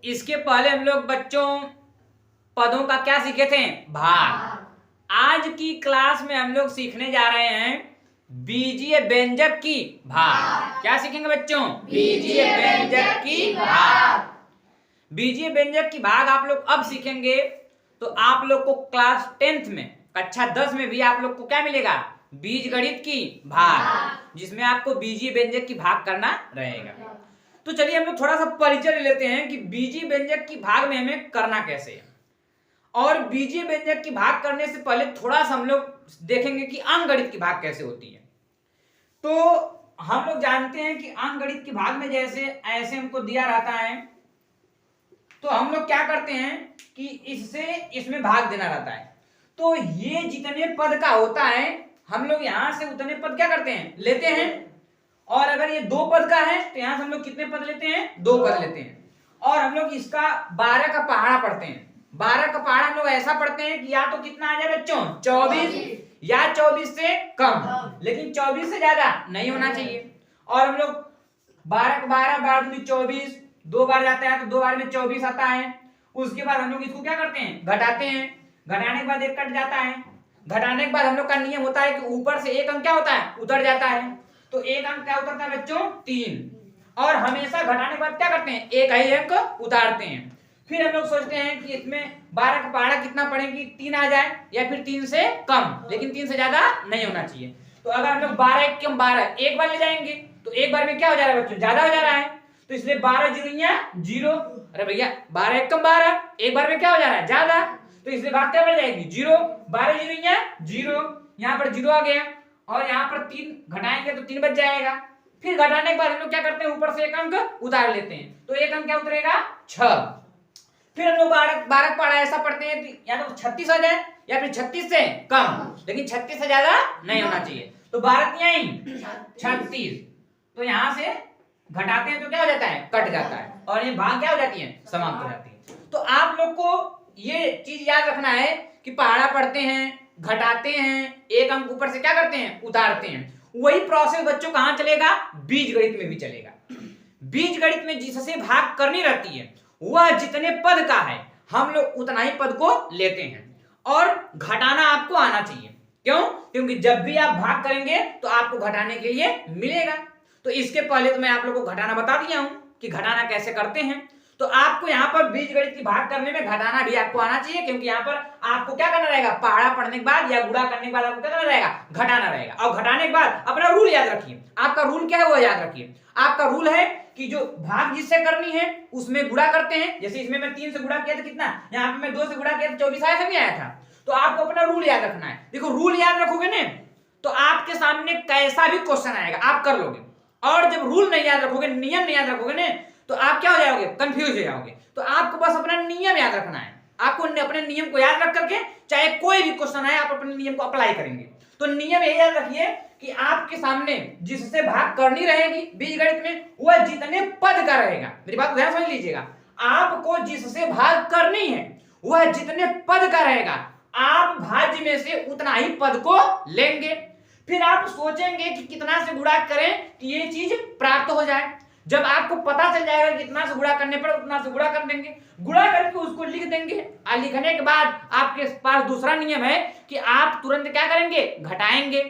इसके पहले हम लोग बच्चों पदों का क्या सीखे थे? भाग। आज की क्लास में हम लोग सीखने जा रहे हैं बीजीय व्यंजक की भाग। क्या सीखेंगे बच्चों? बीजीय व्यंजक की भाग। बीजीय व्यंजक की भाग आप लोग अब सीखेंगे तो आप लोग को क्लास 10th में कक्षा 10 में भी आप लोग को क्या मिलेगा? बीजगणित की भाग, जिसमें आपको बीजीय व्यंजक की भाग करना रहेगा। तो चलिए हम लोग थोड़ा सा परिचय ले लेते हैं कि बीजीय व्यंजक की भाग में हमें करना कैसे है। और बीजीय व्यंजक की भाग करने से पहले थोड़ा सा हम लोग देखेंगे कि अंकगणित की भाग कैसे होती है। तो हम लोग जानते हैं कि अंकगणित की भाग में जैसे ऐसे हमको दिया रहता है तो हम लोग क्या करते हैं कि इससे इसमें भाग देना रहता है। तो ये जितने पद का होता है हम लोग यहां से उतने पद क्या करते हैं? लेते हैं। और अगर ये 2 पद का है तो यहां से हम लोग कितने पद लेते हैं? 2 पद लेते हैं। और हम लोग इसका 12 का पहाड़ा पढ़ते हैं। 12 का पहाड़ा हम लोग ऐसा पढ़ते हैं कि या तो कितना आ जाए बच्चों? 24 या 24 से कम, लेकिन 24 से ज्यादा नहीं होना चाहिए। और हम लोग 12 का 12 12 24 2 बार जाता है तो 2 बार में 24 आता है। उसके बाद हम लोग इसको क्या करते हैं? घटाते हैं। घटाने के बाद एक कट जाता है। घटाने के बाद हम लोग का नियम होता है कि ऊपर से एक अंक क्या होता है? उतर जाता है। तो एक अंक क्या उतरता है बच्चों? 3। और हमेशा घटाने के बाद क्या करते हैं? एक ही अंक उतारते हैं। फिर हम लोग सोचते हैं कि इसमें 12 का पहाड़ा कितना पड़ेगी? 3 आ जाए या फिर 3 से कम, लेकिन 3 से ज्यादा नहीं होना चाहिए। तो अगर हम लोग 12 1 कम 12 एक बार ले जाएंगे तो एक बार में क्या हो जा रहा है बच्चों? ज्यादा हो जा रहा है। तो इसलिए 12 जीरो 0। अरे भैया 12 1 कम 12 एक बार में क्या हो जा रहा है? ज्यादा। तो इसलिए भाग क्या बढ़ जाएगी? 0। 12 जीरो 0, यहाँ पर 0 आ गया। और यहाँ पर 3 घटाएंगे तो 3 बच जाएगा। फिर घटाने के बाद हम लोग क्या करते हैं? ऊपर से एक अंक उतार लेते हैं। तो एक अंक क्या उतरेगा? 6। फिर हम लोग 12 पढ़ा ऐसा पढ़ते हैं या तो 36 आ जाए या फिर 36 से कम, लेकिन 36 से ज्यादा नहीं होना चाहिए। तो 12 यहीं 36। तो यहां से घटाते हैं तो क्या हो जाता है? कट जाता है। और ये भाग क्या हो जाती है? समाप्त हो जाती है। तो आप लोग को ये चीज याद रखना है कि पहाड़ा पढ़ते हैं, घटाते हैं, एक अंक ऊपर से क्या करते हैं? उतारते हैं। वही प्रोसेस बच्चों कहां चलेगा? बीजगणित में भी चलेगा। बीजगणित में जिससे भाग करनी रहती है वह जितने पद का है हम लोग उतना ही पद को लेते हैं। और घटाना आपको आना चाहिए। क्यों? क्योंकि जब भी आप भाग करेंगे तो आपको घटाने के लिए मिलेगा। तो इसके पहले तो मैं आप लोगों को घटाना बता दिया हूं कि घटाना कैसे करते हैं। तो आपको यहाँ पर बीजगणित की भाग करने में घटाना भी आपको आना चाहिए, क्योंकि यहाँ पर आपको क्या करना रहेगा? पहाड़ा पढ़ने के बाद या गुणा करने के बाद आपको क्या करना रहेगा? घटाना रहेगा। और घटाने के बाद अपना रूल याद रखिए। आपका रूल क्या है वो याद रखिए। आपका रूल है कि जो भाग जिससे करनी है उसमें गुणा करते हैं। जैसे इसमें मैं 3 से गुणा किया था कितना? यहाँ पे मैं 2 से गुणा किया था 24 आया था, नहीं आया था? तो आपको अपना रूल याद रखना है। देखो रूल याद रखोगे ना तो आपके सामने कैसा भी क्वेश्चन आएगा आप कर लोगे। और जब रूल नहीं याद रखोगे, नियम नहीं याद रखोगे ना तो आप क्या हो जाओगे? कंफ्यूज हो जाओगे। तो आपको बस अपना नियम याद रखना है। आपको अपने नियम को याद रख करके चाहे कोई भी क्वेश्चन आए आप अपने नियम को अप्लाई करेंगे। तो नियम यही याद रखिए कि आपके सामने जिससे भाग करनी रहेगी बीजगणित में वह जितने पद का रहेगा। मेरी बात ध्यान समझ लीजिएगा। आपको जिससे भाग करनी है वह जितने पद का रहेगा आप भाज्य में से उतना ही पद को लेंगे। फिर आप सोचेंगे कि कितना से गुणा करें कि ये चीज प्राप्त हो जाए। जब आपको पता चल जाएगा कितना से गुणा करने पर उतना से गुणा कर देंगे। गुणा करके उसको लिख देंगे। और लिखने के बाद आपके पास दूसरा नियम है कि आप तुरंत क्या करेंगे? घटाएंगे।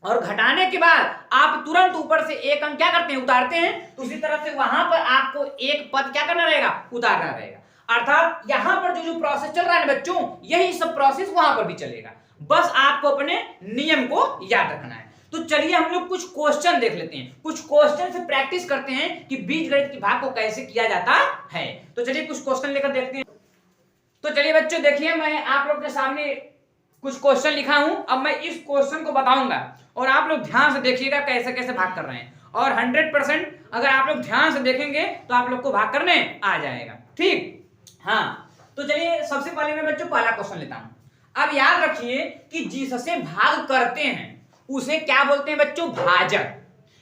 और घटाने के बाद आप तुरंत ऊपर से एक अंक क्या करते हैं? उतारते हैं। तो उसी तरह से वहां पर आपको एक पद क्या करना रहेगा? उतारना रहेगा। अर्थात यहां पर जो प्रोसेस चल रहा है बच्चों यही सब प्रोसेस वहां पर भी चलेगा। बस आपको अपने नियम को याद रखना है। तो चलिए हम लोग कुछ क्वेश्चन देख लेते हैं। कुछ क्वेश्चन से प्रैक्टिस करते हैं कि बीजगणित की भाग को कैसे किया जाता है। तो चलिए कुछ क्वेश्चन लेकर देखते हैं। तो चलिए बच्चों देखिए मैं आप लोग के सामने कुछ क्वेश्चन लिखा हूं। अब मैं इस क्वेश्चन को बताऊंगा और आप लोग ध्यान से देखिएगा कैसे कैसे भाग कर रहे हैं। और 100% अगर आप लोग ध्यान से देखेंगे तो आप लोग को भाग करने आ जाएगा। ठीक? हाँ, तो चलिए सबसे पहले मैं बच्चों पहला क्वेश्चन लेता हूं। अब याद रखिए कि जिससे भाग करते हैं उसे क्या बोलते हैं बच्चों? भाजक।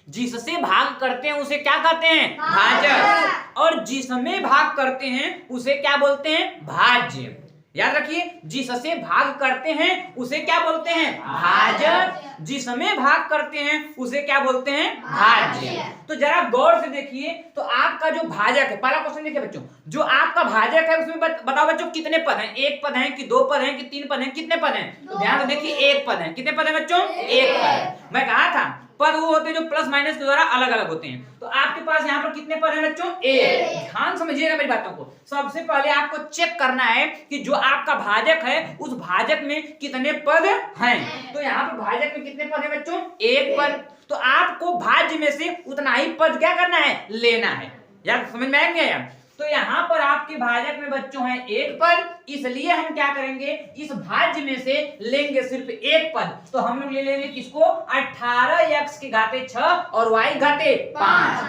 जिससे भाग करते हैं उसे क्या कहते हैं? भाजक। और जिसमें भाग करते हैं उसे क्या बोलते हैं? भाज्य। याद रखिए, जिससे भाग करते हैं उसे क्या बोलते हैं? भाजक। जिसमें भाग करते हैं उसे क्या बोलते हैं? भाज्य। तो जरा गौर से देखिए, तो आपका जो भाजक है, पहला क्वेश्चन देखिए बच्चों, जो आपका भाजक है उसमें बताओ बच्चों कितने पद हैं? एक पद है कि दो पद है कि तीन पद है? कितने पद हैं? तो ध्यान से देखिए, एक पद है। कितने पद है बच्चों? एक पद। मैं कहा था पद वो होते हैं जो प्लस माइनस के द्वारा अलग अलग होते हैं। तो आपके पास यहाँ पर कितने पद हैं बच्चों? एक। ध्यान समझिएगा मेरी बातों को। सबसे पहले आपको चेक करना है कि जो आपका भाजक है उस भाजक में कितने पद हैं। तो यहाँ पर भाजक में कितने पद हैं बच्चों? एक पद। तो आपको भाज्य में से उतना ही पद क्या करना है? लेना है। यार समझ में आ गया? तो यहाँ पर आपके भाजक में बच्चों है एक पद, इसलिए हम क्या करेंगे, इस भाज्य में से लेंगे सिर्फ एक पद। तो हम लोग ले लेंगे किसको? 18x की घाते 6 और y घाते 5।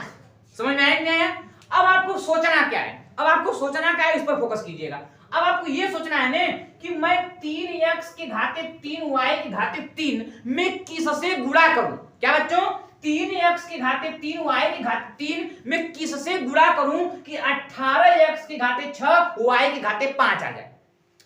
समझ में आया? अब आपको सोचना क्या है? अब आपको सोचना क्या है, इस पर फोकस कीजिएगा। अब आपको ये सोचना है ना कि मैं 3x की घाते 3 y की घाते 3 में किससे गुणा करूं? क्या बच्चों? 3x की घाते 3 y की घाते 3 में किससे गुणा करूं कि 18x की घाते 6 y की घाते 5 आ जाए।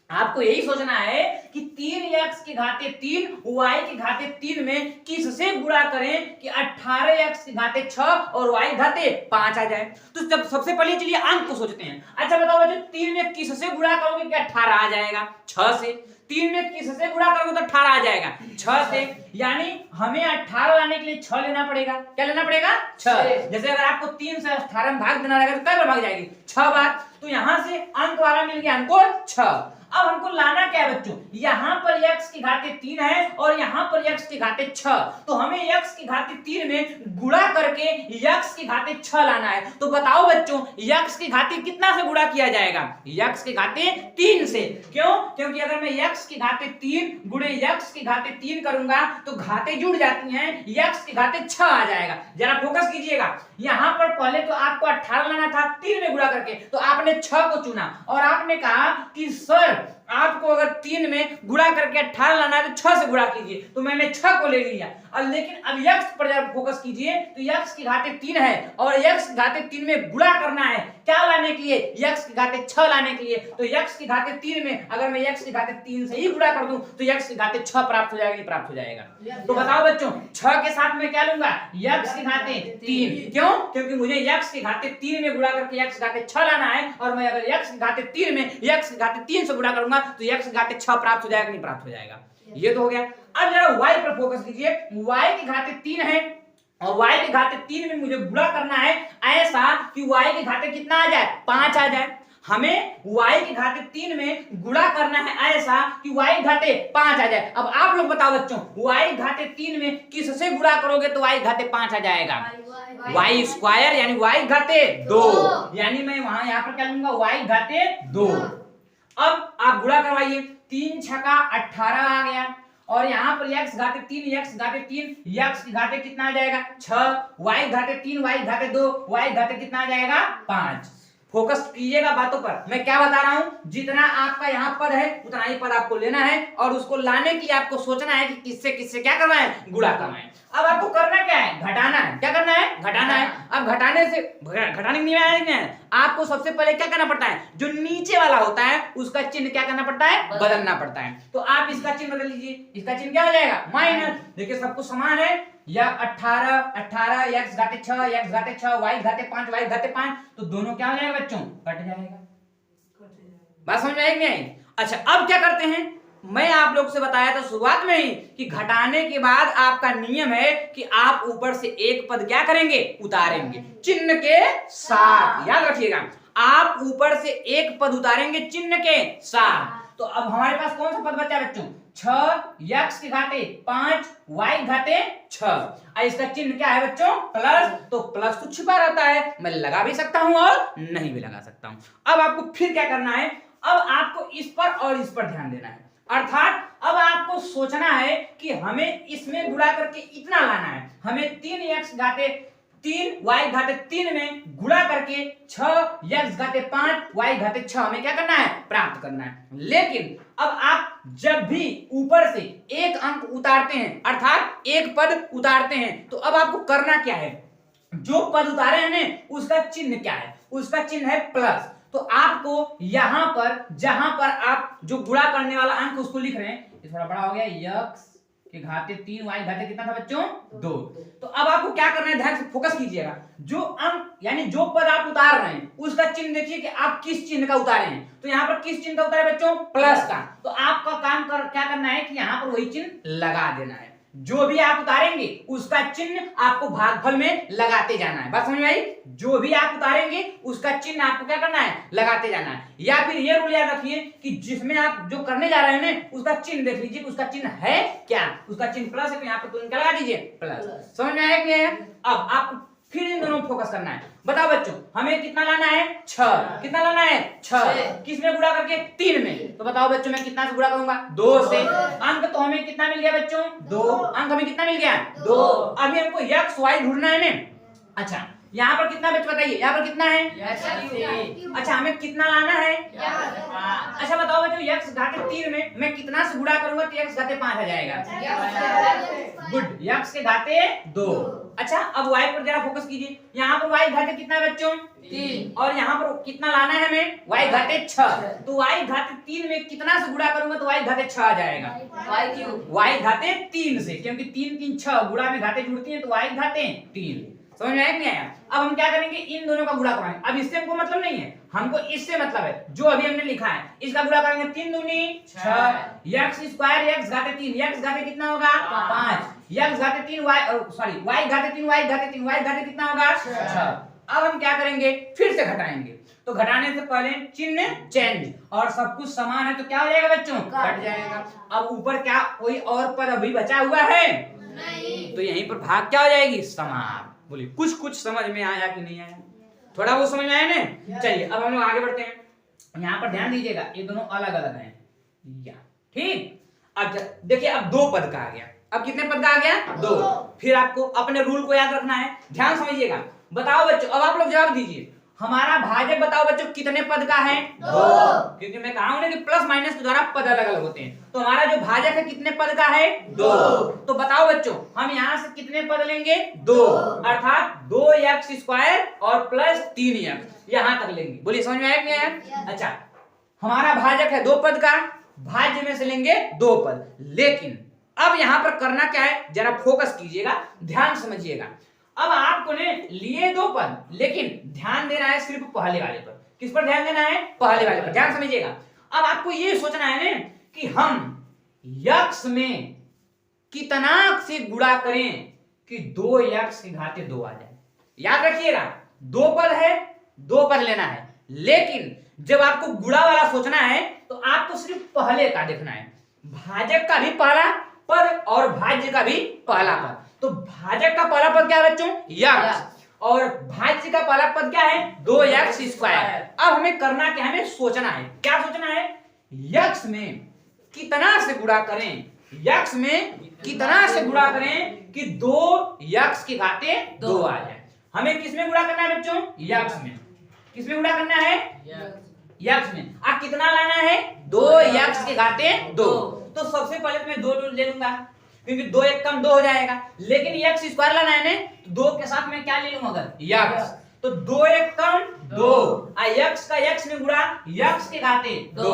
आपको यही सोचना है कि 3x की घाते 3 y की घाते 3 में किससे गुणा करें कि 18x की घाते 6 और y घाते 5 आ जाए। तो जब सबसे पहले चलिए अंक को सोचते हैं। अच्छा बताओ बच्चों, 3 में किससे गुणा करोगे कि 18 आ जाएगा? 6 से। 3 में किससे गुणा करोगे तो 18 आ जाएगा? 6 से। यानी हमें 18 लाने के लिए 6 लेना पड़ेगा। क्या लेना पड़ेगा? 6। जैसे अगर आपको 3 से 18 में भाग देना रहेगा तो कितने बार भाग जाएगी? 6 बार। तो यहां से अंक वाला मिल गया हमको 6। अब हमको लाना क्या है बच्चों? यहाँ पर x की घाते 3 है और यहाँ पर x की घाते 6। तो हमें x की घाते 3 में गुणा करके x की घाते 6 लाना है। तो बताओ बच्चों, x की घाते कितना से गुणा किया जाएगा? x की घाते 3 से। क्यों? क्योंकि अगर मैं x की घाते 3 गुणे x की घाते 3 करूंगा तो घाते जुड़ जाती हैं, x की घाते 6 आ जाएगा। जरा फोकस कीजिएगा, यहाँ पर पहले तो आपको 18 लाना था 3 में गुणा करके, तो आपने 6 को चुना और आपने कहा कि सर आपको अगर 3 में गुणा करके 18 लाना है तो 6 से गुणा कीजिए। तो मैंने 6 को ले लिया। और लेकिन अब x पर जब फोकस कीजिए तो x की घाते 3 है और x की घाते 3 में गुणा करना है। क्या लाने के लिए? x की घाते 6 लाने के लिए। तो x की घाते 3 में अगर मैं x की घाते 3 से ही गुणा कर दूं तो x की घाते 6 प्राप्त हो जाएगा, नहीं प्राप्त हो जाएगा? तो बताओ बच्चों, 6 के साथ में क्या लूंगा? x की घाते 3। क्यों? क्योंकि मुझे x की घाते 3 में गुणा करके x की घाते 6 लाना है और मैं अगर x की घाते 3 में x की घाते 3 से गुणा करूंगा तो x की घाते 6 प्राप्त हो जाएगा, नहीं प्राप्त हो जाएगा? ये तो हो गया। अब जरा y पर फोकस कीजिए। y की घाते 3 है और y की घाते 3 में मुझे गुणा करना है ऐसा कि y की घाते कितना आ जाए? 5 आ जाए। हमें y की घाते 3 में गुणा करना है ऐसा कि y घाते 5 आ जाए। अब आप लोग बताओ बच्चों, y घाते 3 में किससे गुणा करोगे तो y घाते 5 आ जाएगा? y स्क्वायर यानी y घाते 2। यानी मैं वहां यहाँ पर क्या लूंगा? y घाते 2। अब आप गुणा करवाइए, 3 छका 18 आ गया और यहाँ पर x घाते 3 x घाते 3 x की घाते कितना आ जाएगा? 6 y घाते 3 y घाते 2 y घाते कितना आ जाएगा? 5। फोकस कीजिएगा बातों पर। मैं क्या बता रहा हूं, जितना आपका यहाँ पद है उतना ही पद आपको लेना है और उसको लाने के लिए आपको सोचना है कि किससे किससे क्या करवाएं? गुणा करवाएं। अब आपको करना क्या है? घटाना है। क्या करना है? घटाना है। अब घटाने से घटाने के नियम है, आपको सबसे पहले क्या करना पड़ता है? जो नीचे वाला होता है उसका चिन्ह क्या करना पड़ता है? बदलना पड़ता है। तो आप इसका चिन्ह बदल लीजिए, इसका चिन्ह क्या हो जाएगा? माइनस। देखिए सब कुछ समान है, या 18 x घाते 6 x घाते 6 y घाते 5 y घाते 5, तो दोनों क्या हो जाएगा बच्चों? कट जाएगा। बात समझ में आई नहीं आई? अच्छा अब क्या करते हैं, मैं आप लोग से बताया था शुरुआत में ही कि घटाने के बाद आपका नियम है कि आप ऊपर से एक पद क्या करेंगे? उतारेंगे चिन्ह के साथ। याद रखिएगा, आप ऊपर से एक पद उतारेंगे चिन्ह के साथ। तो अब हमारे पास कौन सा पद बचा बच्चों? 6 x की घाते 5 y घाते 6। इसका चिन्ह क्या है बच्चों? प्लस। तो प्लस तो छिपा रहता है, मैं लगा भी सकता हूं और नहीं भी लगा सकता हूं। अब आपको फिर क्या करना है? अब आपको इस पर और इस पर ध्यान देना है। अर्थात अब आपको सोचना है कि हमें इसमें गुणा करके इतना लाना है। हमें 3x घाते 3 y घाते 3 में गुणा करके 6 x घाते 5 y घाते 6 हमें क्या करना है? प्राप्त करना है। लेकिन अब आप जब भी ऊपर से एक अंक उतारते हैं अर्थात एक पद उतारते हैं तो अब आपको करना क्या है? जो पद उतारे हैं उसका चिन्ह क्या है? उसका चिन्ह है प्लस। तो आपको यहाँ पर जहां पर आप जो गुणा करने वाला अंक उसको लिख रहे हैं, ये थोड़ा बड़ा हो गया, यक्स के घाते 3 y घाते कितना था बच्चों 2। तो अब आपको क्या करना है, ध्यान से फोकस कीजिएगा। जो अंक यानी जो पद आप उतार रहे हैं उसका चिन्ह देखिए कि आप किस चिन्ह का उतारे हैं। तो यहाँ पर किस चिन्ह का उतारे बच्चों, प्लस का। तो आपका काम क्या करना है कि यहाँ पर वही चिन्ह लगा देना है। जो भी आप उतारेंगे उसका चिन्ह आपको भागफल में लगाते जाना है। बात समझ में आई? जो भी आप उतारेंगे उसका चिन्ह आपको क्या करना है, लगाते जाना है। या फिर ये रूल याद रखिए कि जिसमें आप जो करने जा रहे हैं ना उसका चिन्ह देख लीजिए, उसका चिन्ह है क्या। उसका चिन्ह प्लस है तो यहाँ पर तुरंत क्या लगा दीजिए, प्लस। समझ में आया कि नहीं? अब आप फिर इन दोनों में फोकस करना है। बताओ बच्चों, हमें कितना लाना है, 6। कितना लाना है, 6। किसमें गुणा करके, 3 में। तो बताओ बच्चों, मैं कितना से गुणा करूंगा, 2 से। अंक तो हमें कितना मिल गया बच्चों, 2। अंक हमें कितना मिल गया, 2। अभी हमको x y ढूंढना है ना। अच्छा, यहाँ पर कितना बच्चों बताइए, यहाँ पर कितना है, अच्छा हमें कितना लाना है, अच्छा बताओ बच्चों, x घाते 3 में मैं कितना से गुणा करूंगा तो x घाते 5 आ जाएगा। गुड, x के घाते 2। अच्छा, अब y पर जरा फोकस कीजिए। यहाँ पर y घाते कितना है बच्चों, 3। और यहाँ पर कितना लाना है हमें, y घाते 6। तो y घाते 3 में कितना से गुणा करूंगा तो y घाते 6 आ जाएगा, y घाते 3 से, क्योंकि 3 3 6 गुणा में घाते जुड़ती हैं तो y घाते 3। समझ में आया कि नहीं आया? अब हम क्या करेंगे, इन दोनों का गुणा कराएंगे। अब इससे हमको मतलब नहीं है, हमको इससे मतलब है जो अभी हमने लिखा है, इसका गुणा करेंगे। 3 दूनी 6, x स्क्वायर x घाते 3, x घाते कितना होगा 5, x घाते 3 y sorry y घाते 3 y घाते 3, y घाते कितना होगा 6। अब हम क्या करेंगे, फिर से घटाएंगे। तो घटाने से पहले चिन्ह चेंज, और सब कुछ समान है तो क्या हो जाएगा बच्चों, कट जाएगा। अब ऊपर क्या कोई और पद अभी बचा हुआ है नहीं, तो यहीं पर भाग क्या हो जाएगी, समाप्त। बोलिए कुछ समझ में आया कि नहीं आया? थोड़ा वो समझ में आया ना? चलिए अब हम लोग आगे बढ़ते हैं। यहाँ पर ध्यान दीजिएगा, ये दोनों अलग अलग हैं, या ठीक। अब देखिए, अब 2 पद का आ गया। अब कितने पद का आ गया, 2। फिर आपको अपने रूल को याद रखना है, ध्यान समझिएगा। बताओ बच्चों, अब आप लोग जवाब दीजिए, हमारा भाजक बताओ बच्चों कितने पद का है, 2। क्योंकि मैं कहा हूं ना कि प्लस माइनस के द्वारा पद अलग अलग होते हैं। तो हमारा जो भाजक है कितने पद का है, 2। तो बताओ बच्चों, हम यहाँ से कितने पद लेंगे, 2, अर्थात 2x स्क्वायर और प्लस 3x यहाँ तक लेंगे। बोलिए समझ में आया कि नहीं आया? अच्छा, हमारा भाजक है 2 पद का, भाज्य में से लेंगे 2 पद। लेकिन अब यहाँ पर करना क्या है, जरा फोकस कीजिएगा, ध्यान समझिएगा। अब आपको ने लिए 2 पद, लेकिन ध्यान देना है सिर्फ पहले वाले पर। किस पर ध्यान देना है, पहले वाले पर। ध्यान समझिएगा। अब आपको ये सोचना है ना कि हम x में कितना से गुणा करें कि 2x के घाते 2 आ जाए। याद रखिएगा, 2 पद है, 2 पद लेना है। लेकिन जब आपको गुणा वाला सोचना है तो आपको सिर्फ पहले का देखना है, भाजक का भी पहला पद और भाज्य का भी पहला पद। तो भाजक का पहला पद क्या है बच्चों, x, और भाज्य का पहला पद क्या है, 2x स्क्वायर। अब हमें करना क्या, हमें सोचना है, क्या सोचना है, x में कितना से गुणा करें, x में कितना से गुणा करें कि 2x के घाते 2 आ जाए। हमें किसमें गुणा करना है बच्चों, x में। किसमें गुणा करना है, x में। अब कितना लाना है, 2x के घाते 2। तो सबसे पहले तो मैं 2 ले लूंगा, क्योंकि 2 1 कम 2 हो जाएगा। लेकिन x स्क्वायर लाना है ना, तो 2 के साथ मैं क्या ले लूंगा, अगर x, तो 2 1 कम 2, x का x में गुणा x के घाते 2।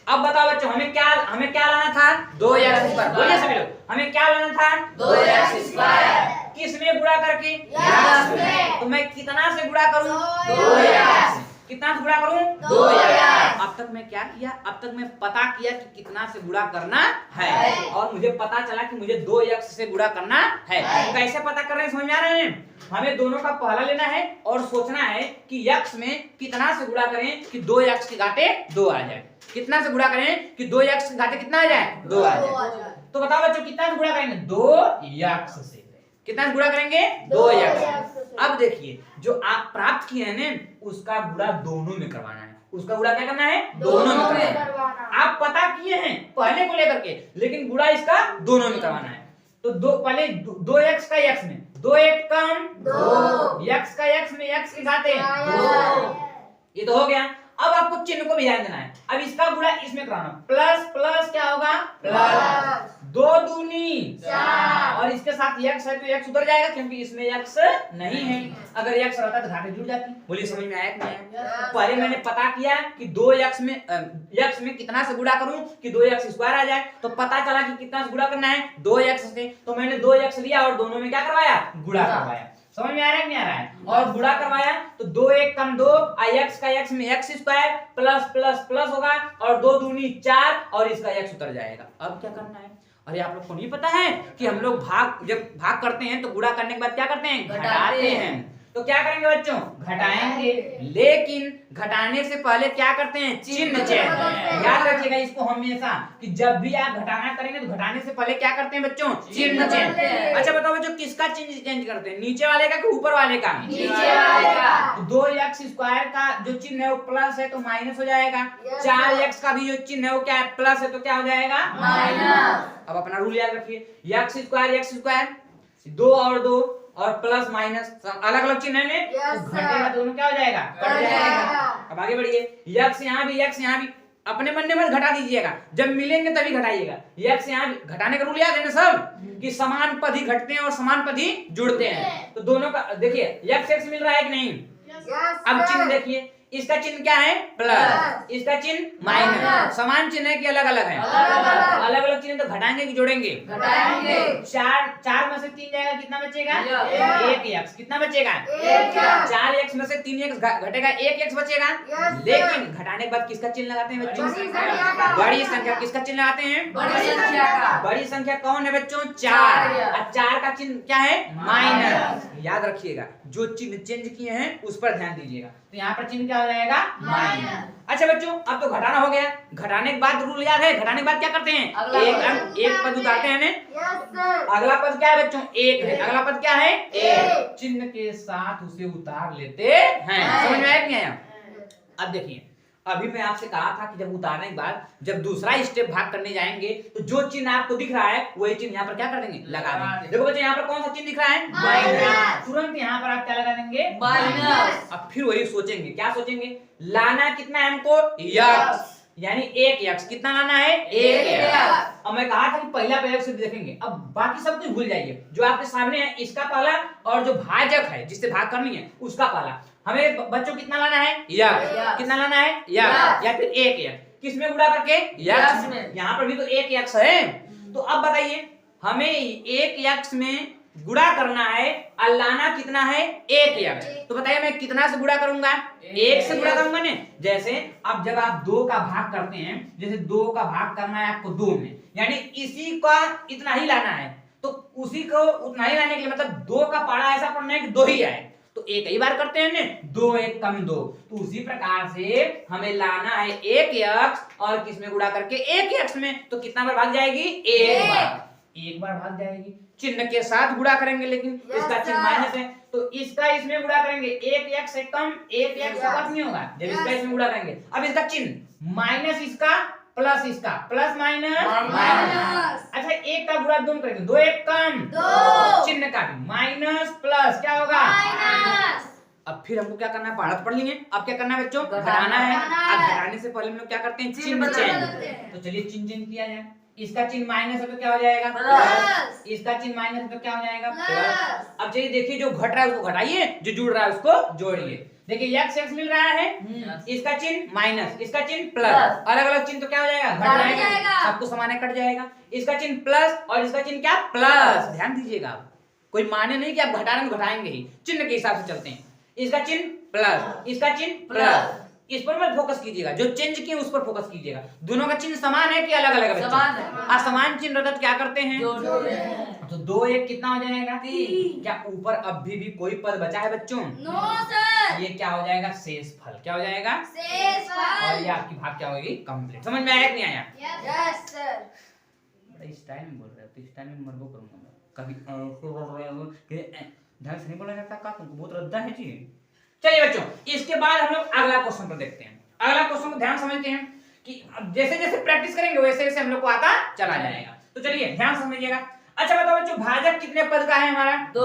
अब बताओ बच्चों, हमें क्या लाना था, 2x स्क्वायर। बोलिए सभी लोग, हमें क्या लाना था, 2x स्क्वायर। किस में गुणा करके, x में। तो मैं कितना से गुणा करूं, 2x। कितना से गुणा करूं, 2x। अब तक मैं क्या किया, अब तक मैं पता किया कि कितना से गुणा करना है, और मुझे पता चला कि मुझे 2x से गुणा करना है। कैसे पता कर रहे हैं, समझ में आ रहे हैं? हमें दोनों का पहला लेना है और सोचना है कि x में कितना से गुणा करें कि 2x के घाते 2 आ जाए। कितना से गुणा करें कि 2x के घाते कितना आ जाए, 2 आ जाए। तो बताओ बच्चों, कितना से गुणा करेंगे, 2x से। कितना से गुणा करेंगे, 2x। अब देखिए, जो आप प्राप्त किए हैं ना, उसका गुणा दोनों में करवाना है। उसका गुणा क्या करना है, दोनों में करवाना है। आप पता किए हैं पहले को लेकर के, लेकिन गुणा इसका दोनों में करवाना है। तो पहले 2x का x में, 2 1 कम 2, x का x में x के घाते 2, ये तो हो गया। अब आपको चिन्ह को भी ध्यान देना है। अब इसका गुणा इसमें कराना, प्लस प्लस क्या होगा, प्लस 2 दूनी 4, और और इसके साथ x है तो x उधर जाएगा क्योंकि इसमें x नहीं है। अगर x रहता तो घाटे जुड़ जाती। बोलिए समझ में आया कि नहीं आया? पहले मैंने पता किया कि 2x में कितना से गुणा करूं कि 2x स्क्वायर आ जाए, तो पता चला कि कितना से गुणा करना है 2x से, तो मैंने 2x लिया और दोनों में क्या करवाया, गुणा करवाया। समझ में आ रहा है नहीं आ रहा है? और गुणा करवाया तो 2 1 कम 2 x का x में x square plus plus plus होगा और 2 दूनी 4 और इसका x उतर जाएगा। अब क्या करना है? अरे आप लोग को नहीं पता है कि हम लोग जब भाग करते हैं तो गुणा करने के बाद क्या करते हैं, घटाते हैं। तो क्या करेंगे बच्चों, घटाएंगे, लेकिन घटाने से पहले क्या करते हैं, चिन्ह चेंज। याद रखिएगा इसको हमेशा कि जब भी आप घटाना करेंगे तो घटाने से पहले क्या करते हैं बच्चों, चिन्ह चेंज। अच्छा बताओ बच्चों किसका चिन्ह चेंज करते हैं, नीचे वाले का कि ऊपर वाले का? नीचे वाले का। 2x स्क्वायर का जो चिन्ह है वो प्लस है तो माइनस हो जाएगा। 4x का भी जो चिन्ह है वो क्या है, प्लस है तो क्या हो जाएगा, माइनस। अब अपना रूल याद रखिए, x स्क्वायर 2 और 2 और प्लस माइनस अलग अलग चिन्ह है, तो घटेगा दोनों क्या हो जाएगा, कट जाएगा। अब आगे बढ़िए, x यहाँ भी अपने मन में घटा दीजिएगा, जब मिलेंगे तभी घटाइएगा। x यहाँ भी घटाने का रूल याद है ना सब, कि समान पद ही घटते हैं और समान पद ही जुड़ते हैं। तो दोनों का देखिए x मिल रहा है कि नहीं, अब चिन्ह देखिए, इसका चिन्ह क्या है, प्लस, इसका चिन्ह माइनस। समान चिन्ह है कि अलग अलग है, अलग अलग चिन्ह। तो घटाएंगे कि जोड़ेंगे, घटाएंगे। 4 में से 3 जाएगा, कितना बचेगा, 1x। कितना बचेगा, 4x में से 3x घटेगा, 1x बचेगा। लेकिन घटाने के बाद किसका चिन्ह लगाते हैं बच्चों, बड़ी संख्या। किसका चिन्ह लगाते हैं, बड़ी संख्या का। बड़ी संख्या कौन है बच्चों, 4। और 4 का चिन्ह क्या है, माइनस। याद रखिएगा जो चिन्ह चेंज किए हैं उस पर ध्यान दीजिएगा। तो यहाँ पर चिन्ह क्या हो जाएगा, माइनस। अच्छा बच्चों अब तो घटाना हो गया, घटाने के बाद रूल याद है, घटाने के बाद क्या करते हैं, एक पद उतारते हैं। अगला पद क्या है बच्चों, 1 है। अगला पद क्या है, 1। चिन्ह के साथ उसे उतार लेते हैं। समझ में आया कि नहीं आया? अब देखिए, अभी मैं आपसे कहा था कि जब उतारने के बाद जब दूसरा स्टेप भाग करने जाएंगे तो जो चिन्ह आपको दिख रहा है वही चिन्ह यहाँ पर क्या कर देंगे, लगा देंगे। देखो बच्चे यहाँ पर कौन सा चिन्ह दिख रहा है, माइनस। तुरंत यहाँ पर आप क्या लगा देंगे, माइनस। अब फिर वही सोचेंगे, क्या सोचेंगे, लाना कितना है हमको, x, यानी 1x। कितना लाना है, 1x। अब मैं कहा था कि पहला प्रयोग से देखेंगे, अब बाकी सब कुछ भूल जाइए। जो आपके सामने है इसका पहला और जो भाजक है जिससे भाग करनी है उसका पहला। हमें बच्चों कितना लाना है, x। कितना लाना है, x या फिर 1x। किसमें गुणा करके, x में। यहाँ पर भी तो 1x है। तो अब बताइए हमें 1x में गुणा करना है और लाना कितना है, 1x। तो बताइए मैं कितना से गुणा करूंगा, 1 से गुणा करूंगा ने। जैसे अब जब आप 2 का भाग करते हैं, जैसे 2 का भाग करना है आपको 2 में, यानी इसी का इतना ही लाना है, तो उसी को उतना ही लाने के लिए मतलब 2 का पारा ऐसा पढ़ना है कि 2 ही आए, तो एक ही बार करते हैं ने, 2 1 कम 2। तो उसी प्रकार से हमें लाना है 1x और किसमें गुणा करके, 1x में। तो कितना बार भाग जाएगी, एक बार भाग जाएगी। चिन्ह के साथ गुणा करेंगे, लेकिन इसका चिन्ह माइनस है तो इसका इसमें गुणा करेंगे, 1x से कम 1x से कम नहीं होगा जब इसका इसमें गुणा करेंगे। अब इसका चिन्ह माइनस इसका प्लस इसका, प्लस माइनस। अच्छा एक का गुणा दोनों करेंगे, 2 1 कम 2, चिन्ह का भी माइनस प्लस क्या होगा, माइनस। अब फिर हमको क्या करना है, पढ़त पढ़ लेंगे। अब क्या करना है बच्चों, घटाना है। अब घटाने से पहले हम लोग क्या करते हैं, चिन्ह चेंज। तो चलिए चिन्ह चेंज किया जाए। इसका चिन्ह माइनस है तो क्या हो जाएगा, प्लस। इसका चिन्ह माइनस है तो क्या हो जाएगा, प्लस। अब चलिए देखिए जो घट रहा है उसको घटाइए, जो जुड़ रहा है उसको जोड़िए। देखिए x मिल रहा है, इसका चिन्ह माइनस, इसका चिन्ह प्लस। अलग अलग चिन्ह तो क्या हो जाएगा, घट जाएगा, सबको समान कट जाएगा। इसका चिन्ह प्लस और इसका चिन्ह क्या, प्लस। ध्यान दीजिएगा आप, कोई माने नहीं कि आप घटाने घटाएंगे ही, चिन्ह के हिसाब से चलते हैं। इसका चिन्ह प्लस, इसका चिन्ह प्लस, इस पर मत फोकस कीजिएगा, जो चेंज किए उस पर फोकस कीजिएगा। दोनों का चिन्ह समान है कि अलग अलग है, समान है। असमान चिन्ह रहता तो क्या करते हैं, तो 2 1 कितना हो जाएगा, 3। क्या ऊपर अभी भी कोई पद बचा है बच्चों, नो सर। ये क्या हो जाएगा, शेष फल। क्या हो जाएगा, शेष फल। और ये आपकी भाग क्या होगी, कंप्लीट। समझ में आया कि नहीं आया, यस सर। बड़ा स्टाइल में बोल रहे हो, तो स्टाइल में मरबो करूंगा मैं कभी, ऐसे बोल रहे हो कि ढंग से नहीं बोला जाता का, तुमको बहुत रद्दा है जी। चलिए बच्चों इसके बाद हम लोग अगला क्वेश्चन पर देखते हैं। अगला क्वेश्चन को ध्यान समझते हैं कि जैसे जैसे प्रैक्टिस करेंगे वैसे वैसे हम लोग को आता चला जाएगा। तो चलिए ध्यान समझिएगा। अच्छा बताओ बच्चों भाजक कितने पद का है हमारा, 2।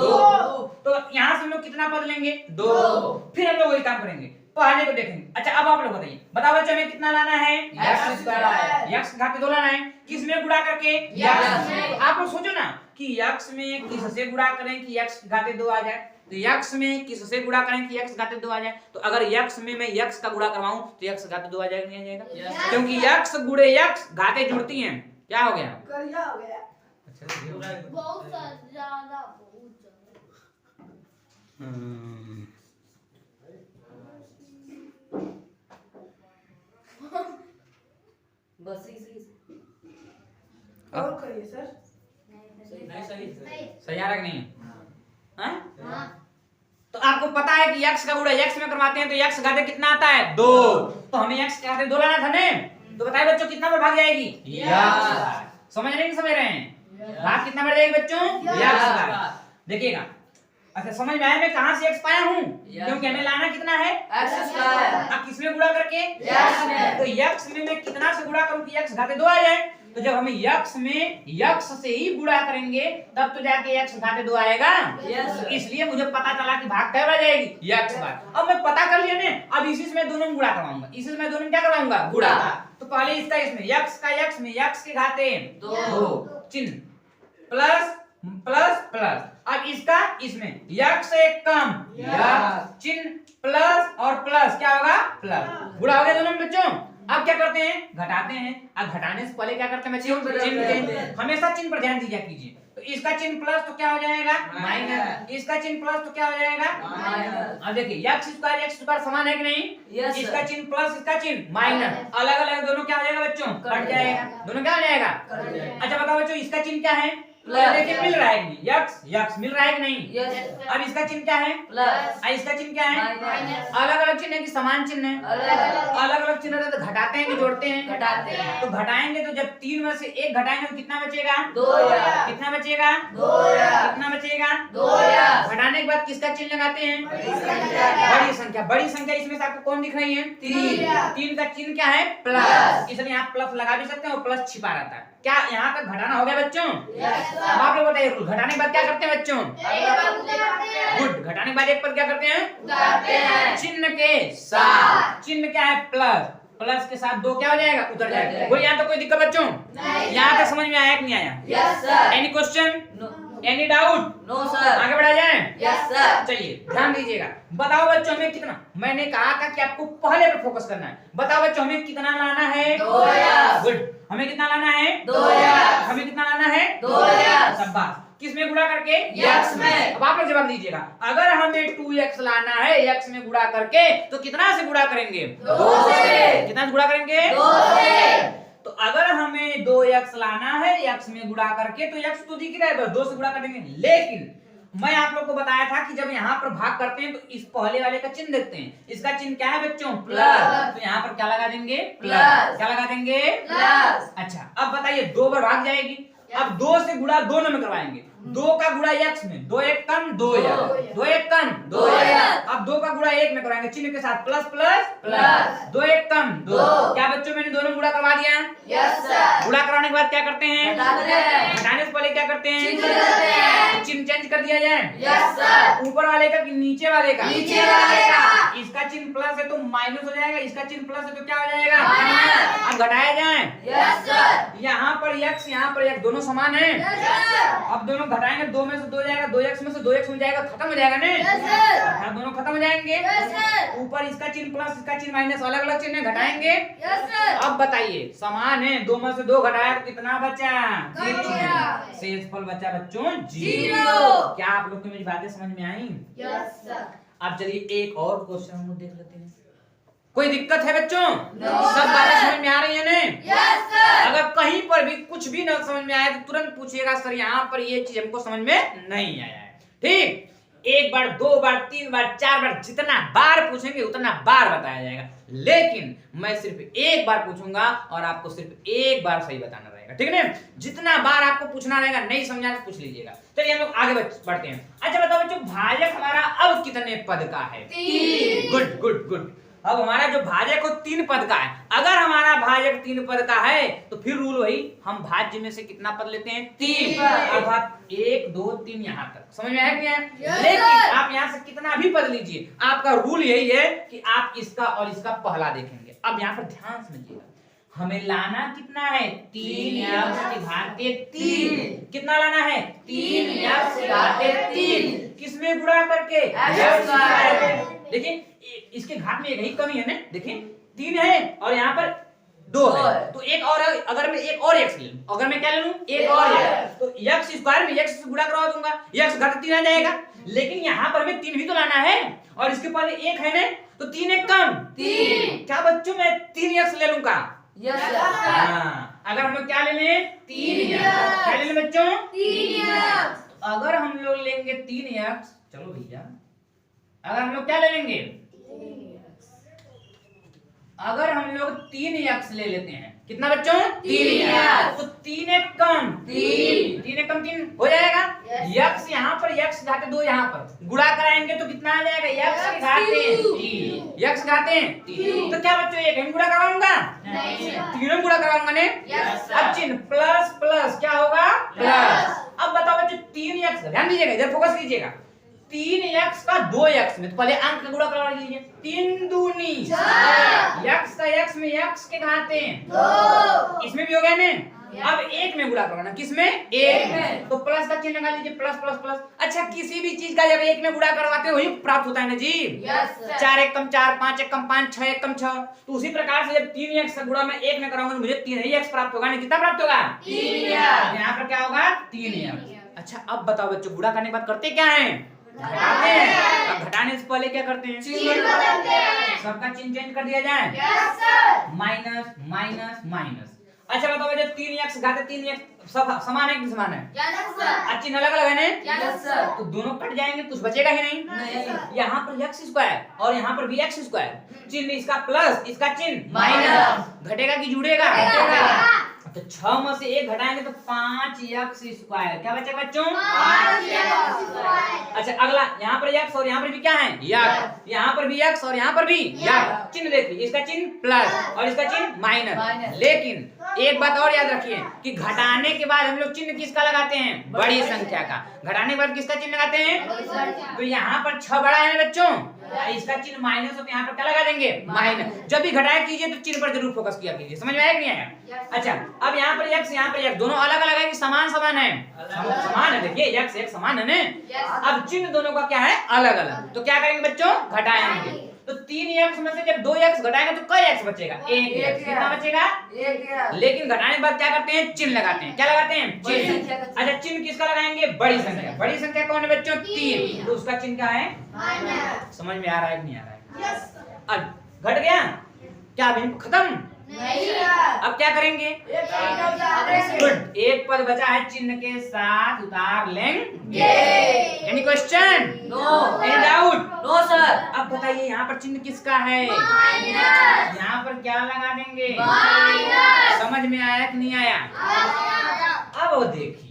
तो यहाँ से हम लोग कितना पद लेंगे, 2। फिर हम लोग वही काम करेंगे, पहले को देखेंगे। अच्छा अब आप लोग बताइए, बताओ बच्चों हमें कितना लाना है? x घाते 2 लाना है। किस में गुणा करके? x में। आप लोग सोचो ना कि x में किससे गुणा करें कि x घाते 2 आ जाए, तो x में किससे गुणा करें कि x घाते 2 आ जाए। तो अगर x में मैं x का गुणा करवाऊं तो x घाते 2 आ जाएगा नहीं आ जाएगा? क्योंकि x गुणे x घाते जुड़ती हैं। क्या हो गया? करिया हो गया। अच्छा बहुत ज्यादा बस इसी और करिए सर। सही आ रहा कि नहीं? हाँ? तो आपको पता है कि x का गुणा x में करवाते हैं तो x घाते कितना आता है? 2। तो हमें x घाते 2 लाना था ने, तो बताइए बच्चों कितना बढ़ जाएगी? x। समझ रहे हैं कि समझ रहे हैं? भाग कितना बढ़ जाएगी बच्चों? x। देखिएगा, अच्छा समझ में आया मैं कहां से x पाया हूं? क्योंकि हमें लाना कितना है? x square. अब किसमें गुणा करके? x में। तो x में मैं कितना से गुणा करूं कि x घाते 2 आ जाए? तो जब हम x में x से ही गुणा करेंगे तब तो जाके x घाते 2 आएगा। तो इसलिए मुझे पता चला कि भाग क्या बढ़ जाएगी? x बार। अब मैं पता कर लिया ने, अब इसी से मैं दोनों में गुणा करवाऊंगा। इसी से मैं दोनों में क्या करवाऊंगा? गुणा। तो पहले इसका इसमें x का x में x के घाते 2 चिन्ह प्लस प्लस प्लस। अब इसका इसमें x से कम x चिन्ह प्लस और प्लस क्या होगा? प्लस। गुणा हो गया दोनों में बच्चों। अब क्या करते हैं? घटाते हैं। अब घटाने से पहले क्या करते हैं बच्चों? चिन्ह। हमेशा चिन्ह पर ध्यान दिया कीजिए। तो इसका चिन्ह प्लस तो क्या हो जाएगा? माइनस। इसका चिन्ह प्लस तो क्या हो जाएगा? माइनस। अब देखिए x स्क्वायर समान है कि नहीं? इसका चिन्ह प्लस इसका चिन्ह माइनस, अलग अलग दोनों क्या हो जाएगा बच्चों? कट जाएगा। दोनों क्या हो जाएगा? अच्छा बताओ बच्चों इसका चिन्ह क्या है? देखिए मिल रहा है कि नहीं? x मिल रहा है कि नहीं? अब इसका चिन्ह क्या है? प्लस। इसका चिन्ह क्या है? माइनस। अलग अलग चिन्ह है कि समान चिन्ह है? अलग अलग चिन्ह है। तो घटाते हैं कि जोड़ते हैं? घटाते हैं। तो घटाएंगे तो जब 3 में से 1 घटाएंगे तो कितना बचेगा? 2। कितना बचेगा? 2। कितना बचेगा? 2। घटाने के बाद किसका चिन्ह लगाते हैं? बड़ी संख्या। बड़ी संख्या इसमें से आपको कौन दिख रही है? 3 का चिन्ह क्या है? प्लस। इसलिए आप प्लस लगा भी सकते हैं और प्लस छिपा रहता है। क्या यहाँ तक घटाना हो गया बच्चों? अब आप लोग बताइए घटाने के बाद क्या करते हैं बच्चों? गुड। घटाने के बाद एक पर क्या करते हैं? चिन्ह के साथ। चिन्ह क्या है? प्लस। प्लस के साथ 2 क्या हो जाएगा? उतर जाएगा। कोई यहाँ तो कोई दिक्कत बच्चों? यहाँ तक समझ में आया कि नहीं आया? Any question? Any doubt? No sir. आगे बढ़ा जाए? Yes sir. चलिए ध्यान दीजिएगा। बताओ बच्चों हमें कितना, मैंने कहा था कि आपको पहले पर फोकस करना है। बताओ बच्चों हमें कितना लाना है? 2x। गुड। हमें कितना लाना है? 2x। हमें कितना लाना है? 2x। शाबाश। किस में गुणा करके? x में। अब आप लोग जवाब दीजिएगा। अगर हमें 2x लाना है x में गुणा करके तो कितना से गुणा करेंगे? 2 से। कितना से गुणा करेंगे? 2 से। तो अगर हमें 2x लाना है x में गुणा करके तो x तो दिख रहा है, बस 2 से गुणा कर देंगे। लेकिन मैं आप लोग को बताया था कि जब यहाँ पर भाग करते हैं तो इस पहले वाले का चिन्ह देखते हैं। इसका चिन्ह क्या है बच्चों? प्लस। तो यहाँ पर क्या लगा देंगे? प्लस। क्या लगा देंगे? प्लस। अच्छा अब बताइए 2 बार भाग जाएगी। अब 2 से गुणा दोनों में करवाएंगे। 2 का गुणा x में, 2 एक कम 2 x, 2 एक कम 2 x। अब 2 का गुणा 1 में कराएंगे चिन्ह के साथ प्लस प्लस प्लस। 2 एक कम 2। क्या बच्चों मैंने दोनों गुणा करवा दिया? Yes sir. गुणा कराने के बाद क्या करते हैं? घटाने से पहले क्या करते हैं? चिन्ह चेंज कर दिया जाए। Yes sir. ऊपर वाले का कि नीचे वाले का? नीचे वाले का। इसका चिन्ह प्लस है तो माइनस हो जाएगा, इसका चिन्ह प्लस है तो क्या हो जाएगा? माइनस। अब घटाया जाए। Yes sir. यहाँ पर x यहाँ पर x दोनों समान है। अब दोनों घटाएंगे, 2 में से 2 जाएगा, 2x में से 2x मिल जाएगा, खत्म हो जाएगा ना? दोनों खत्म हो जाएंगे। ऊपर इसका चिन्ह प्लस इसका चिन्ह माइनस, अलग अलग चिन्ह घटाएंगे। अब बताइए समान है, 2 में से 2 घटाया तो कितना बचा? 0। शेषफल बचा बच्चों 0। क्या आप लोग को मेरी बातें समझ में आई? Yes sir. अब चलिए एक और क्वेश्चन हम लोग देख लेते हैं। कोई दिक्कत है बच्चों? सब बातें समझ में आ रही है ना? Yes sir. अगर कहीं पर भी कुछ भी ना समझ में आया तो तुरंत पूछिएगा सर यहाँ पर ये चीज हमको समझ में नहीं आया है। ठीक, 1 बार 2 बार 3 बार 4 बार जितना बार पूछेंगे उतना बार बताया जाएगा। लेकिन मैं सिर्फ एक बार पूछूंगा और आपको सिर्फ एक बार सही बताना रहेगा। ठीक है ना? जितना बार आपको पूछना रहेगा, नहीं समझा तो पूछ लीजिएगा। चलिए हम लोग आगे बढ़ते हैं। अच्छा बताओ बच्चों भाजक हमारा अब कितने पद का है? 3। Good good good. अब हमारा जो भाजक हो 3 पद का है। अगर हमारा भाजक 3 पद का है तो फिर रूल वही, हम भाज्य में से कितना पद लेते हैं? 3, अर्थात 1 2 3 यहाँ तक। समझ में आया कि नहीं? लेकिन आप यहाँ से कितना भी पद लीजिए, आपका रूल यही है कि आप इसका और इसका पहला देखेंगे। अब यहाँ पर ध्यान समझिएगा, हमें लाना कितना है? 3x की घाते 3। कितना लाना है? 3x की घाते 3। किसमें गुणा करके? देखिए इसके घात में एक ही कमी है ना, देखिए 3 है और यहाँ पर 2 है, तो एक और, अगर मैं एक और x ले लूं, अगर मैं क्या ले लूं? एक और x, तो x स्क्वायर में x से गुणा करवा दूंगा, x घात 3 आ जाएगा। लेकिन यहाँ पर हमें 3 भी तो लाना है और इसके पहले 1 है ना, तो 3 एक कम 3। क्या बच्चों मैं 3x ले लूंगा? अगर हम लोग क्या ले लें? 3x। क्या ले लें बच्चों? 3x। अगर हम लोग लेंगे 3x, चलो भैया, अगर हम लोग क्या ले लेंगे? अगर हम लोग 3x ले लेते हैं, कितना बच्चों? 3x, तो 3 एक कम 3 एक कम 3 हो जाएगा। x यहाँ पर x घाते 2 यहाँ पर गुणा कराएंगे तो कितना आ जाएगा? x घाते 3, x घाते 3। तो क्या बच्चों एक गुणा कराऊंगा? तीनों गुणा कराऊंगा ने। अब चिन्ह प्लस प्लस क्या होगा? प्लस। अब बताओ बच्चों 3x, ध्यान दीजिएगा, इधर फोकस कीजिएगा। 3x का 2x में, तो पहले अंक का गुणा करवा लीजिए। 3 दूनी 6, x का x में x के घाते 2, इसमें भी हो गया ने। अब 1 में गुणा करवाना, किसमें? 1 में, तो प्लस का चिन्ह लगा लीजिए, प्लस प्लस प्लस। अच्छा किसी भी चीज का जब 1 में गुणा करवाते हैं वही प्राप्त होता है ना जी? 4 एक कम 4, 5 एक कम 5, 6 एक कम 6। तो उसी प्रकार से जब 3x का गुणा मैं 1 में कराऊंगा तो मुझे 3x प्राप्त होगा। कितना प्राप्त होगा? 3x। यहाँ पर क्या होगा? 3x। अच्छा अब बताओ बच्चों, गुणा करने के बाद करते क्या है? घटाते हैं। अब घटाने से पहले क्या करते हैं? चिन्ह बदलते हैं। सबका चिन्ह चेंज कर दिया जाए। Yes sir. Minus minus minus. अच्छा बताओ बच्चों 3x घाते 3x सब समान है कि समान है? Yes sir. चिन्ह अलग अलग है ना? Yes sir. तो दोनों कट जाएंगे, कुछ बचेगा ही नहीं। नहीं। यहाँ पर x स्क्वायर और यहाँ पर भी x स्क्वायर, चिन्ह इसका प्लस इसका चिन्ह माइनस, घटेगा कि जुड़ेगा? घटेगा। तो 6 में से 1 घटाएंगे तो 5x स्क्वायर, क्या बचेगा बच्चों? 5x square. अच्छा अगला, यहाँ पर x और यहाँ पर भी क्या है? x। यहाँ पर भी x और यहाँ पर भी x। चिन्ह देखिए, इसका चिन्ह प्लस और इसका चिन्ह माइनस। लेकिन एक बात और याद रखिए कि घटाने के बाद हम लोग चिन्ह किसका लगाते हैं? बड़ी संख्या का। घटाने के बाद किसका चिन्ह लगाते हैं? तो यहाँ पर 6 बड़ा है बच्चों, इसका चिन्ह माइनस हो तो यहाँ पर क्या लगा देंगे? माइनस। जब भी घटाया कीजिए तो चिन्ह पर जरूर फोकस किया कीजिए। समझ में आया कि नहीं आया? अच्छा अब यहाँ पर x यहाँ पर x दोनों अलग अलग है कि समान समान है? समान है। देखिए x समान है ना। अब चिन्ह दोनों का क्या है? अलग अलग। तो क्या करेंगे बच्चों? घटाएंगे। तो 3x में से जब 2x घटाएंगे तो कई x बचेगा? 1x। कितना बचेगा? 1x। लेकिन घटाने के बाद क्या करते हैं? चिन्ह लगाते हैं। क्या लगाते हैं? चिन्ह। अच्छा चिन्ह किसका लगाएंगे? बड़ी संख्या। बड़ी संख्या कौन है बच्चों? 3, तो उसका चिन्ह क्या है? माइनस। समझ में आ रहा है कि नहीं आ रहा है? यस। अब घट गया क्या? अभी खत्म नहीं। अब क्या करेंगे? गुड, एक पद बचा है, चिन्ह के साथ उतार लेंगे। Any question? No. Any doubt? No sir. अब बताइए यहाँ पर चिन्ह किसका है? माइनस। यहाँ पर क्या लगा देंगे? माइनस। समझ में आया कि नहीं आया? अब वो देखिए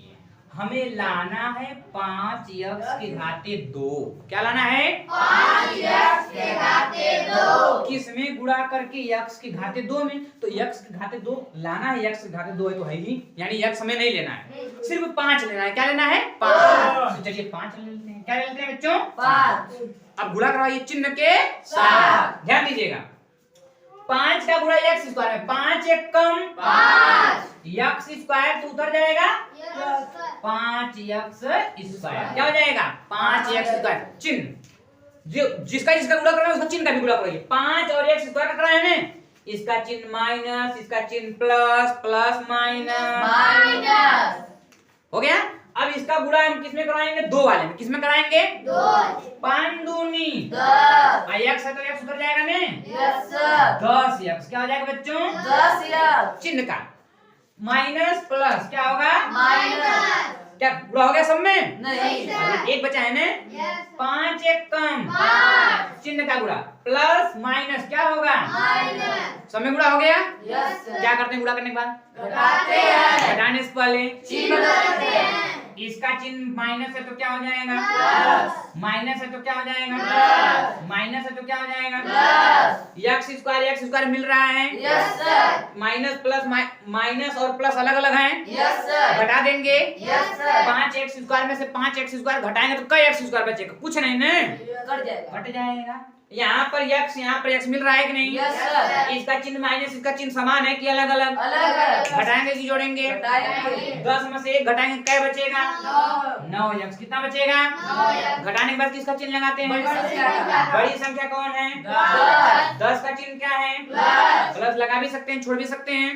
हमें लाना है 5x के घाते 2। क्या लाना है? 5x के घाते 2। किसमें गुणा करके? x के घाते 2 में। तो x के घाते 2 लाना है, x के घाते 2 है तो है ही, यानी x हमें नहीं लेना है, सिर्फ 5 लेना है। क्या लेना है? 5। तो चलिए 5 ले लेते हैं। क्या ले लेते हैं बच्चों? 5। अब गुणा करवाइए चिन्ह के साथ। ध्यान दीजिएगा 5 का गुणा x स्क्वायर है, 5 एक कम 5, x स्क्वायर तो उतर जाएगा 5x स्क्वायर। क्या हो जाएगा? 5x square. चिन्ह जो जिसका गुणा करना है उसका चिन्ह का भी गुणा करिए। 5 और x स्क्वायर का है ना, इसका चिन्ह माइनस, इसका चिन्ह प्लस, प्लस माइनस माइनस हो गया। अब इसका गुणा हम किसमें कराएंगे? 2 वाले में। किसमें कराएंगे? 2। 5 दूनी 10, x है तो x उतर जाएगा ना? Yes sir. 10x क्या हो जाएगा बच्चों? 10x। चिन्ह का माइनस प्लस क्या होगा? माइनस। क्या गुणा हो गया सब में? नहीं सर। एक बचा है ना? 5 एक कम 5, चिन्ह का गुणा प्लस माइनस क्या होगा? माइनस। सब में गुणा हो गया? Yes sir. क्या करते हैं गुणा करने के बाद? घटाते हैं। घटाने से पहले चिन्ह बदलते हैं। इसका चिन्ह माइनस है तो क्या हो जाएगा? माइनस है तो क्या हो जाएगा? माइनस है तो क्या हो जाएगा? एक्स स्क्वायर मिल रहा है। Yes sir. Minus plus minus और प्लस अलग अलग हैं। Yes sir. घटा देंगे। Yes sir. 5x स्क्वायर में से 5x स्क्वायर घटाएंगे तो कई x स्क्वायर बचेगा? कुछ नहीं ना, कट जाएगा। घट जाएगा। यहाँ पर x मिल रहा है कि नहीं? Yes sir. इसका चिन्ह माइनस इसका चिन्ह समान है कि अलग अलग? अलग अलग। घटाएंगे कि जोड़ेंगे? घटाएंगे। 10 में से 1 घटाएंगे क्या बचेगा? 9x। कितना बचेगा? घटाने के बाद किसका चिन्ह लगाते हैं? बड़ी संख्या कौन है? 10 का चिन्ह क्या है? प्लस लगा भी सकते हैं, छोड़ भी सकते हैं।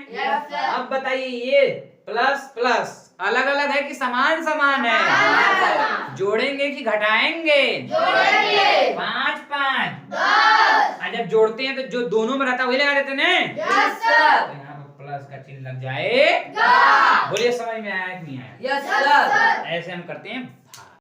अब बताइए ये प्लस प्लस अलग अलग है कि समान समान है? जोड़ेंगे कि घटाएंगे? 5 5 जब जोड़ते हैं तो जो दोनों में रहता है वही लगा देते ना। Yes sir. तो यहाँ पर प्लस का चिन्ह लग जाए। बोलिए समझ में आया कि नहीं आया? Yes sir. ऐसे हम करते हैं।